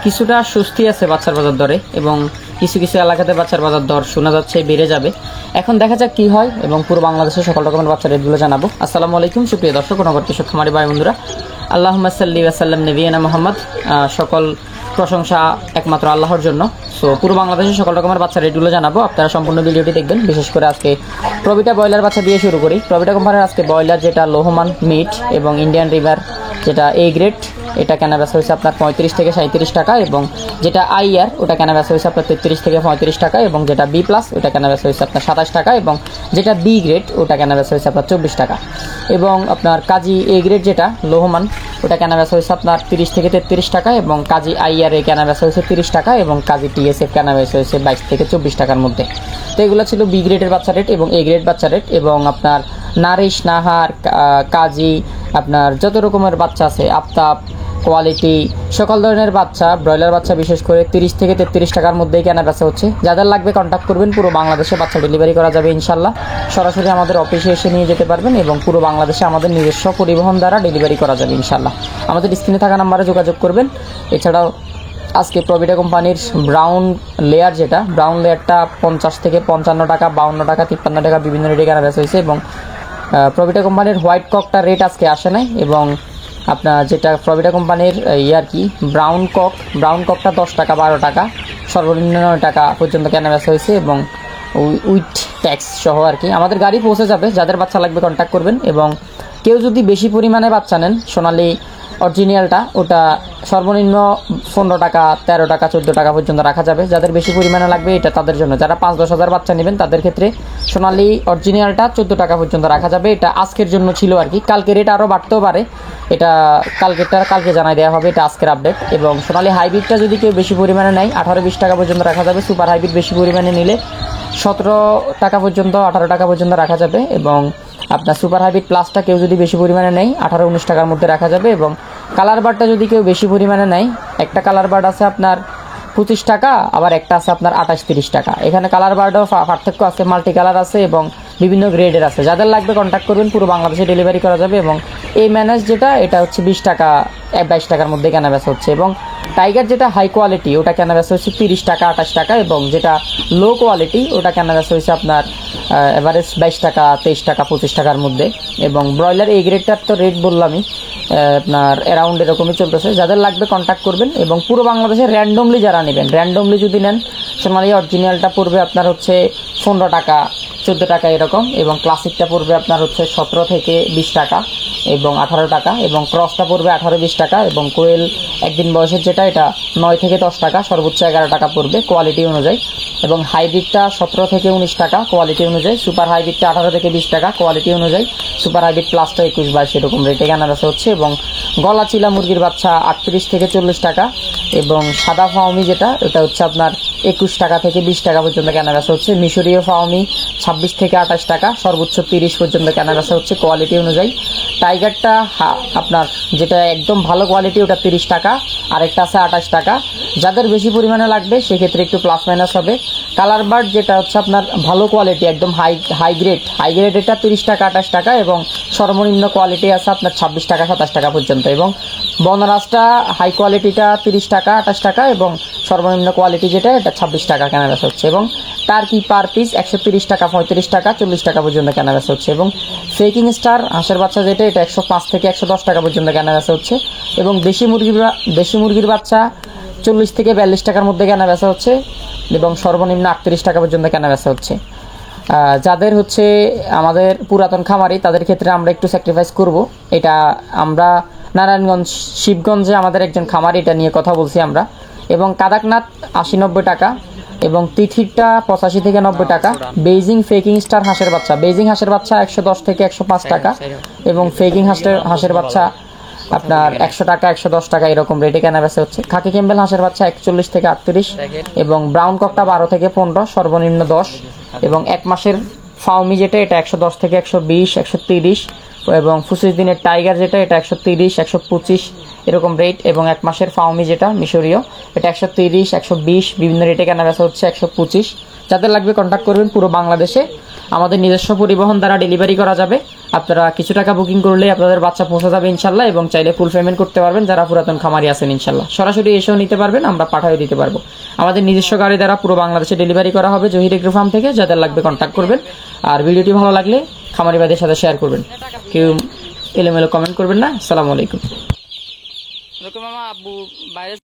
কিছুটা স্বস্তি আছে বাচ্চার বাজার দরে এবং কিছু কিছু এলাকাতে বাচ্চার বাজার দর শোনা যাচ্ছে বেড়ে যাবে। এখন দেখা যাক কি হয় এবং পুরো বাংলাদেশের সকল রকমের বাচ্চার রেটগুলো জানাবো। আসসালামু আলাইকুম সুপ্রিয় দর্শক ও নগর কৃষক খামারি ভাই বন্ধুরা, আল্লাহুম্মা সাল্লি ওয়া সাল্লাম নবিয়ানা মুহাম্মদ। সকল প্রশংসা একমাত্র আল্লাহর জন্য। সো পুরো বাংলাদেশের সকল রকমের বাচ্চার রেটগুলো জানাবো, আপনারা সম্পূর্ণ ভিডিওটি দেখবেন। বিশেষ করে আজকে প্রবিটা ব্রয়লার বাচ্চা দিয়ে শুরু করি। প্রবিটা কোম্পানির আজকে ব্রয়লার যেটা লোহমান মিট এবং ইন্ডিয়ান রিভার যেটা এ গ্রেড, এটা কেনা বেচা হয়েছে আপনার 35 থেকে 37 টাকা, এবং যেটা আইআর ওটা কেনা বেচা হয়েছে আপনার 33 থেকে 35 টাকা, এবং যেটা বি প্লাস ওটা কেনা বেচা হয়েছে আপনার 27 টাকা, এবং যেটা বি গ্রেড ওটা কেনা বেচা হয়েছে আপনার 24 টাকা, এবং আপনার কাজী এ গ্রেড যেটা লোহমান ওটা কেনা বেচা হয়েছে আপনার 30 থেকে 33 টাকা, এবং কাজী আইআর এ কেনা বেচা হয়েছে 30 টাকা, এবং কাজী টিএসএফ কেনা বেচা হয়েছে 22 থেকে 24 টাকার মধ্যে। তো এগুলো ছিল বি গ্রেডের বাচ্চা রেট এবং এ গ্রেড বাচ্চা রেট। এবং আপনার নারিশ, নাহার, কাজী, আপনার যত রকমের বাচ্চা আছে, আফতাব, কোয়ালিটি, সকল ধরনের বাচ্চা, ব্রয়লার বাচ্চা বিশেষ করে 30 থেকে 33 টাকার মধ্যেই কেনা বেচা হচ্ছে। যাদের লাগবে কন্ট্যাক্ট করবেন, পুরো বাংলাদেশে বাচ্চা ডেলিভারি করা যাবে ইনশাল্লাহ। সরাসরি আমাদের অফিসে এসে নিয়ে যেতে পারবেন এবং পুরো বাংলাদেশে আমাদের নিজস্ব পরিবহন দ্বারা ডেলিভারি করা যাবে ইনশাল্লাহ। আমাদের স্ক্রিনে থাকা নাম্বারে যোগাযোগ করবেন। এছাড়াও আজকে প্রবিটা কোম্পানির ব্রাউন লেয়ার, যেটা ব্রাউন লেয়ারটা 50 থেকে 55 টাকা, 52 টাকা, 53 টাকা বিভিন্ন রেটে কেনা বেচা হয়েছে। এবং প্রবিটা কোম্পানির হোয়াইট ককটা রেট আজকে আসে নাই, এবং আপনার যেটা প্রবিটা কোম্পানির আর কি ব্রাউন ককটা 10 টাকা, 12 টাকা, সর্বনিম্ন 9 টাকা পর্যন্ত কেনা বেচা হয়েছে, এবং উইথ ট্যাক্স সহ আর কি। আমাদের গাড়ি পৌঁছে যাবে, যাদের বাচ্চা লাগবে কন্ট্যাক্ট করবেন। এবং কেউ যদি বেশি পরিমাণে বাচ্চা নেন, সোনালি অরিজিনালটা ওটা সর্বনিম্ন 15 টাকা, 13 টাকা, 14 টাকা পর্যন্ত রাখা যাবে। যাদের বেশি পরিমাণে লাগবে এটা তাদের জন্য। যারা 5-10 হাজার বাচ্চা নেবেন তাদের ক্ষেত্রে সোনালি অরিজিনালটা 14 টাকা পর্যন্ত রাখা যাবে। এটা আজকের জন্য ছিল আর কি, কালকে রেট আরও বাড়তেও পারে, এটা কালকে জানাই দেওয়া হবে, এটা আজকের আপডেট। এবং সোনালি হাইব্রিডটা যদি কেউ বেশি পরিমাণে নেয় 18-20 টাকা পর্যন্ত রাখা যাবে। সুপার হাইব্রিড বেশি পরিমাণে নিলে 17 টাকা পর্যন্ত, 18 টাকা পর্যন্ত রাখা যাবে। এবং আপনার সুপার হাইব্রিড প্লাসটা কেউ যদি বেশি পরিমাণে নেয় 18-19 টাকার মধ্যে রাখা যাবে। এবং কালার বারটা যদি কেউ বেশি পরিমাণে নেয়, একটা কালার বার্ড আছে আপনার 25 টাকা, আবার একটা আছে আপনার 28-30 টাকা। এখানে কালার বার্ডও পার্থক্য আছে, মাল্টি কালার আছে এবং বিভিন্ন গ্রেডের আছে। যাদের লাগবে কন্ট্যাক্ট করবেন, পুরো বাংলাদেশে ডেলিভারি করা যাবে। এবং এই ম্যানেজ যেটা, এটা হচ্ছে 20 টাকা, 22 টাকার মধ্যে কেনা বেচা হচ্ছে। এবং টাইগার যেটা হাই কোয়ালিটি ওটা কেনা বেচা হচ্ছে 30 টাকা, 28 টাকা, এবং যেটা লো কোয়ালিটি ওটা কেনা বেচা হচ্ছে আপনার এভারেজ 22 টাকা, 23 টাকা, 25 টাকার মধ্যে। এবং ব্রয়লার এই গ্রেডটার তো রেট বললামই, আপনার অ্যারাউন্ড এরকমই চলতেছে। যাদের লাগবে কন্ট্যাক্ট করবেন। এবং পুরো বাংলাদেশে র্যান্ডমলি যারা নেবেন, র্যান্ডমলি যদি নেন, সোনালি অরিজিনালটা পড়বে আপনার হচ্ছে 15 টাকা, 14 টাকা এরকম, এবং ক্লাসিকটা পড়বে আপনার হচ্ছে 17 থেকে 20 টাকা এবং 18 টাকা, এবং ক্রসটা পড়বে 18-20 টাকা, এবং কোয়েল একদিন বয়সের যেটা এটা 9 থেকে 10 টাকা, সর্বোচ্চ 11 টাকা পড়বে কোয়ালিটি অনুযায়ী। এবং হাইব্রিডটা 17 থেকে 19 টাকা কোয়ালিটি অনুযায়ী, সুপার হাইব্রিডটা 18 থেকে 20 টাকা কোয়ালিটি অনুযায়ী, সুপার হাইব্রিড প্লাসটা 21-22 এরকম রেটে কেনা বেচা হচ্ছে। এবং গলা চিলা মুরগির বাচ্চা 38 থেকে 40 টাকা, এবং সাদা ফাউমি যেটা এটা হচ্ছে আপনার 21 টাকা থেকে 20 টাকা পর্যন্ত কেনা বেচা হচ্ছে। মিশরীয় ফাউমি 26 থেকে 28 টাকা, সর্বোচ্চ 30 পর্যন্ত কেনা বেচা হচ্ছে কোয়ালিটি অনুযায়ী। টাইগারটা আপনার যেটা একদম ভালো কোয়ালিটি ওটা 30 টাকা, আরেকটা আছে 28 টাকা। যাদের বেশি পরিমাণে লাগবে সেক্ষেত্রে একটু প্লাস মাইনাস হবে। কালার বার্ড যেটা হচ্ছে আপনার ভালো কোয়ালিটি, একদম হাই গ্রেড এটা 30 টাকা, 28 টাকা, এবং সর্বনিম্ন কোয়ালিটি আছে আপনার 26 টাকা, 27 টাকা পর্যন্ত। এবং বনরাজটা হাই কোয়ালিটিটা 30 টাকা, 28 টাকা, এবং সর্বনিম্ন কোয়ালিটি যেটা এটা 26 টাকা কেনা বেচা হচ্ছে। এবং টার্কি পার পিস 130 টাকা, 35 টাকা, 40 টাকা পর্যন্ত কেনা বেচা হচ্ছে। এবং ফেকিং স্টার হাঁসের বাচ্চা যেটা এটা 105 থেকে 110 টাকা পর্যন্ত কেনা বেচা হচ্ছে। এবং দেশি মুরগির বাচ্চা 40 থেকে 42 টাকার মধ্যে কেনা বেচা হচ্ছে, এবং সর্বনিম্ন 38 টাকা পর্যন্ত কেনা বেচা হচ্ছে। যাদের হচ্ছে আমাদের পুরাতন খামারি তাদের ক্ষেত্রে আমরা একটু স্যাক্রিফাইস করব। এটা আমরা নারায়ণগঞ্জ শিবগঞ্জে আমাদের একজন খামারি এটা নিয়ে কথা বলছি আমরা। এবং কাদাকনাথ 80-90 টাকা, এবং তিথিরটা 85 থেকে 90 টাকা। বেইজিং ফেকিং স্টার হাঁসের বাচ্চা 110 থেকে 105 টাকা, এবং ফেকিং হাঁসের বাচ্চা আপনার 100 টাকা, 110 টাকা এরকম রেটে কেনা বেচা হচ্ছে। খাকি ক্যাম্বেল হাঁসের বাচ্চা 41 থেকে 38, এবং ব্রাউন ককটা 12 থেকে 15, সর্বনিম্ন 10। এবং এক মাসের ফাউমি যেটা এটা 110 থেকে 120, 130, এবং 25 দিনের টাইগার যেটা এটা 130, 125 এরকম রেট। এবং এক মাসের ফাউমি যেটা মিশরীয় এটা 130, 120 বিভিন্ন রেটে কেনা বেচা হচ্ছে 125। যাদের লাগবে কন্ট্যাক্ট করবেন, পুরো বাংলাদেশে আমাদের নিজস্ব পরিবহন দ্বারা ডেলিভারি করা যাবে। আপনারা কিছু টাকা বুকিং করলে আপনাদের বাচ্চা পৌঁছে যাবে ইনশাল্লাহ, এবং চাইলে ফুল পেমেন্ট করতে পারবেন যারা পুরাতন খামারি আছেন ইনশাল্লাহ। সরাসরি এসেও নিতে পারবেন, আমরা পাঠিয়ে দিতে পারবো। আমাদের নিজস্ব গাড়ি দ্বারা পুরো বাংলাদেশে ডেলিভারি করা হবে জহির এগ্রো ফার্ম থেকে। যাদের লাগবে কন্ট্যাক্ট করবেন। আর ভিডিওটি ভালো লাগলে খামারি ভাইদের সাথে শেয়ার করবেন, কেউ এলোমেলো কমেন্ট করবেন না। আসসালামু আলাইকুম।